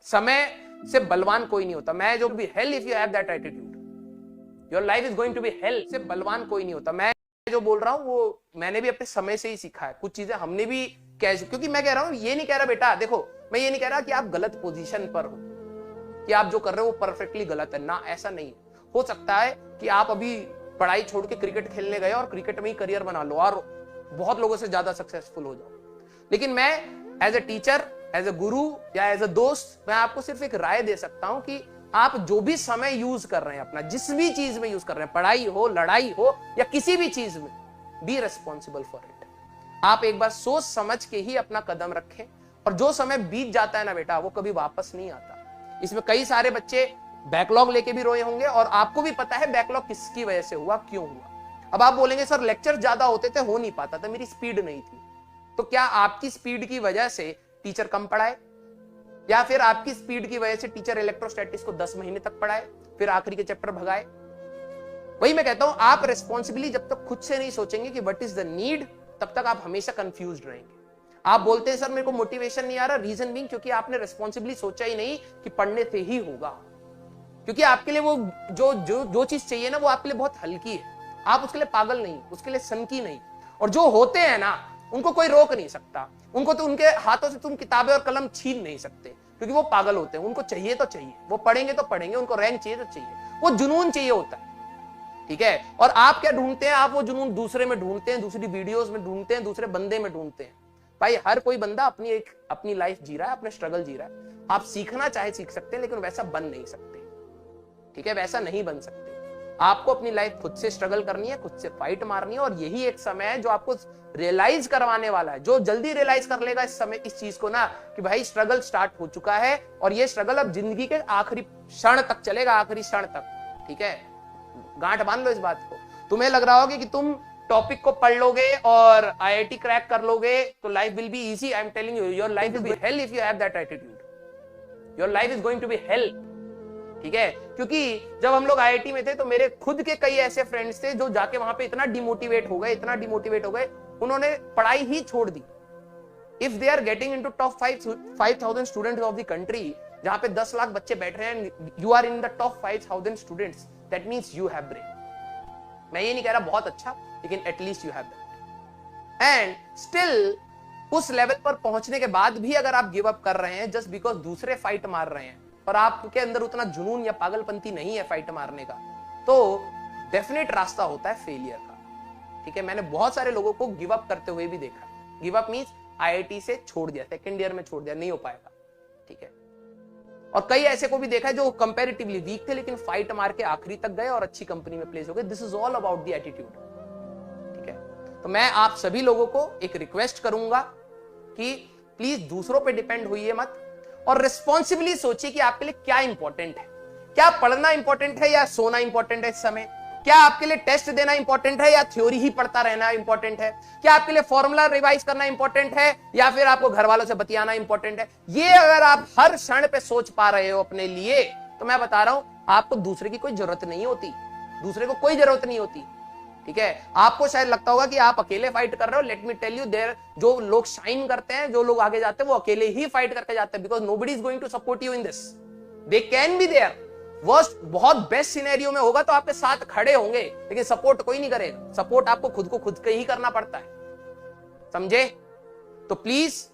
समय से बलवान कोई नहीं होता। मैं जो भी hell if you have that attitude your life is going to be hell. से बलवान कोई नहीं होता। मैं जो बोल रहा हूं वो मैंने भी अपने समय से ही सीखा है। कुछ चीजें हमने भी क्योंकि मैं कह रहा हूं, ये नहीं कह रहा बेटा देखो, मैं ये नहीं कह रहा कि आप गलत पोजीशन पर हो, कि आप जो कर रहे हो वो परफेक्टली गलत है ना, ऐसा नहीं हो सकता है कि आप अभी पढ़ाई छोड़ के क्रिकेट खेलने गए और क्रिकेट में ही करियर बना लो और बहुत लोगों से ज्यादा सक्सेसफुल हो जाओ। लेकिन मैं as a teacher, as a guru या एज ए दोस्त, मैं आपको सिर्फ एक राय दे सकता हूं कि आप जो भी समय यूज कर रहे हैं अपना, जिस भी चीज में यूज कर रहे हैं, पढ़ाई हो, लड़ाई हो या किसी भी चीज में, बी रिस्पॉन्सिबल फॉर इट। आप एक बार सोच समझ के ही अपना कदम रखें। और जो समय बीत जाता है ना बेटा, वो कभी वापस नहीं आता। इसमें कई सारे बच्चे बैकलॉग लेके भी रोए होंगे और आपको भी पता है बैकलॉग किसकी वजह से हुआ, क्यों हुआ। अब आप बोलेंगे सर लेक्चर ज्यादा होते थे, हो नहीं पाता था, मेरी स्पीड नहीं थी। तो क्या आपकी स्पीड की वजह से टीचर कम पढ़ाए, या फिर आपकी स्पीड की वजह से टीचर इलेक्ट्रोस्टैटिक्स को 10 महीने तक पढ़ाए फिर आखिरी के चैप्टर भगाए? वही मैं कहता हूं, आप रिस्पॉन्सिबिली जब तक खुद से नहीं सोचेंगे कि व्हाट इज द नीड, तब तक आप हमेशा कंफ्यूज्ड रहेंगे। आप बोलते हैं सर मेरे को मोटिवेशन नहीं आ रहा, रीजन बीइंग क्योंकि आपने रिस्पॉन्सिबली सोचा ही नहीं कि पढ़ने से ही होगा। क्योंकि आपके लिए वो जो चीज चाहिए ना, वो आपके लिए बहुत हल्की है। आप उसके लिए पागल नहीं, उसके लिए सनकी नहीं। और जो होते हैं ना, उनको कोई रोक नहीं सकता। उनको तो उनके हाथों से तुम किताबें और कलम छीन नहीं सकते, क्योंकि वो पागल होते हैं। उनको चाहिए तो चाहिए, वो पढ़ेंगे तो पढ़ेंगे, उनको रैंक चाहिए तो चाहिए, वो जुनून चाहिए होता है। ठीक है। और आप क्या ढूंढते हैं? आप वो जुनून दूसरे में ढूंढते हैं, दूसरी वीडियोस में ढूंढते हैं, दूसरे बंदे में ढूंढते हैं। भाई हर कोई बंदा अपनी लाइफ जी रहा है, अपने स्ट्रगल जी रहा है। आप सीखना चाहे सीख सकते हैं, लेकिन वैसा बन नहीं सकते। ठीक है, वैसा नहीं बन सकते। आपको अपनी लाइफ खुद से स्ट्रगल करनी है, खुद से फाइट मारनी है। और यही एक समय है जो आपको रियलाइज करवाने वाला है। जो जल्दी रियलाइज कर लेगा इस समय इस चीज को ना, कि भाई स्ट्रगल स्टार्ट हो चुका है और ये स्ट्रगल अब जिंदगी के आखिरी क्षण तक चलेगा, आखिरी क्षण तक। ठीक है, गांठ बांध लो इस बात को। तुम्हें लग रहा होगा कि तुम टॉपिक को पढ़ लोगे और आईआईटी क्रैक कर लोगे तो life will be easy. I am telling you, your life will be hell if you have that attitude. Your life is going to be hell. ठीक है, क्योंकि जब हम लोग आईआईटी में थे तो मेरे खुद के कई ऐसे फ्रेंड्स थे जो जाके वहां पे इतना डिमोटिवेट हो गए, उन्होंने पढ़ाई ही छोड़ दी। If they are getting into top 5,000 students of the country, जहां पे 10 लाख बच्चे बैठ रहे हैं, you are in the top 5,000 students, that means you have brain. मैं ये नहीं कह रहा बहुत अच्छा, लेकिन at least you have that. And still उस लेवल पर पहुंचने के बाद भी अगर आप गिव अप कर रहे हैं जस्ट बिकॉज दूसरे फाइट मार रहे हैं और आपके अंदर उतना जुनून या पागलपंती नहीं है फाइट मारने का, तो डेफिनेट रास्ता होता है फेलियर का। ठीक है, मैंने बहुत सारे लोगों को गिव अप करते हुए भी देखा। गिव अप मींस आईआईटी से छोड़ दिया, सेकंड ईयर में छोड़ दिया, नहीं हो पाएगा। ठीक है, और कई ऐसे को भी देखा है जो कंपैरेटिवली वीक थे लेकिन फाइट मार के आखिरी तक गए और अच्छी कंपनी में प्लेस हो गए। This is all about the attitude. ठीक है, तो मैं आप सभी लोगों को एक रिक्वेस्ट करूंगा कि प्लीज दूसरों पे डिपेंड होइए मत और रिस्पॉन्सिबली सोचिए कि आपके लिए क्या इंपॉर्टेंट है। क्या पढ़ना इंपॉर्टेंट है या सोना इंपॉर्टेंट है इस समय? क्या आपके लिए टेस्ट देना इंपॉर्टेंट है या थ्योरी ही पढ़ता रहना इंपॉर्टेंट है? क्या आपके लिए फॉर्मूला रिवाइज करना इंपॉर्टेंट है या फिर आपको घर वालों से बतियाना इंपॉर्टेंट है? ये अगर आप हर क्षण पे सोच पा रहे हो अपने लिए, तो मैं बता रहा हूं आपको दूसरे की कोई जरूरत नहीं होती। दूसरे को कोई जरूरत नहीं होती। ठीक है, आपको शायद लगता होगा कि आप अकेले फाइट कर रहे हो। Let me tell you, there जो लोग शाइन करते हैं, जो लोग आगे जाते हैं, वो अकेले ही फाइट करके जाते हैं, because nobody is going to support you in this. They can be there, worst बहुत बेस्ट सिनेरियो में होगा तो आपके साथ खड़े होंगे, लेकिन सपोर्ट कोई नहीं करेगा। सपोर्ट आपको खुद को खुद के ही करना पड़ता है, समझे? तो प्लीज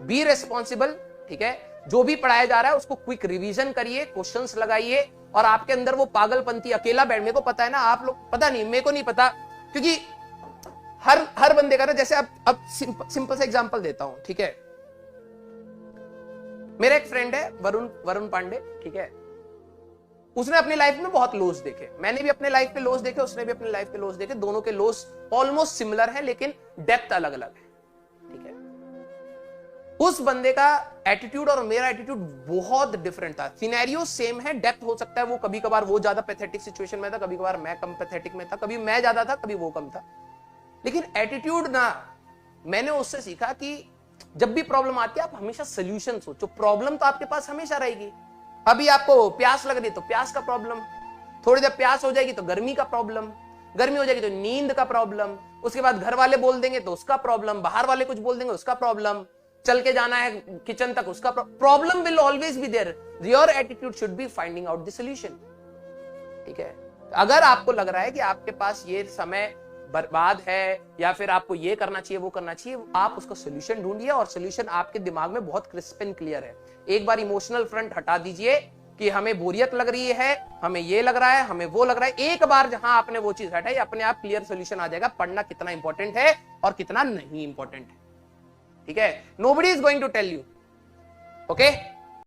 बी रिस्पॉन्सिबल। ठीक है, जो भी पढ़ाया जा रहा है उसको क्विक रिवीजन करिए, क्वेश्चंस लगाइए और आपके अंदर वो पागलपंती अकेला बैठने को पता है ना, आप लोग पता नहीं, मेरे को नहीं पता, क्योंकि हर बंदे का ना, जैसे अब सिंपल सा एग्जांपल देता हूं। ठीक है, मेरा एक फ्रेंड है वरुण पांडे। ठीक है, उसने अपनी लाइफ में बहुत लॉस देखे, मैंने भी अपने लाइफ के लॉस देखे, उसने भी अपने लाइफ के लॉस देखे। दोनों के लॉस ऑलमोस्ट सिमिलर है लेकिन डेप्थ अलग अलग है। ठीक है, उस बंदे का एटीट्यूड और मेरा एटीट्यूड बहुत डिफरेंट था। सिनेरियो सेम है, डेप्थ हो सकता है वो कभी कभार वो ज्यादा पैथेटिक सिचुएशन में था, कभी कभार मैं कम पैथेटिक में था, कभी मैं ज्यादा था, कभी वो कम था। लेकिन एटीट्यूड ना, मैंने उससे सीखा कि जब भी प्रॉब्लम आती है आप हमेशा सोल्यूशन सोचो। प्रॉब्लम तो आपके पास हमेशा रहेगी। अभी आपको प्यास लग रही है तो प्यास का प्रॉब्लम, थोड़ी देर प्यास हो जाएगी तो गर्मी का प्रॉब्लम, गर्मी हो जाएगी तो नींद का प्रॉब्लम, उसके बाद घर वाले बोल देंगे तो उसका प्रॉब्लम, बाहर वाले कुछ बोल देंगे उसका प्रॉब्लम, चल के जाना है किचन तक, उसका problem will always be there. Your attitude should be finding out the solution. ठीक है, अगर आपको लग रहा है कि आपके पास ये समय बर्बाद है या फिर आपको ये करना चाहिए वो करना चाहिए, आप उसका सोल्यूशन ढूंढिए और सोल्यूशन आपके दिमाग में बहुत क्रिस्प एंड क्लियर है। एक बार इमोशनल फ्रंट हटा दीजिए कि हमें बोरियत लग रही है, हमें ये लग रहा है, हमें वो लग रहा है। एक बार जहां आपने वो चीज हटाई, अपने आप क्लियर सोल्यूशन आ जाएगा, पढ़ना कितना इंपॉर्टेंट है और कितना नहीं इंपॉर्टेंट है। ठीक है, nobody is going to tell you. Okay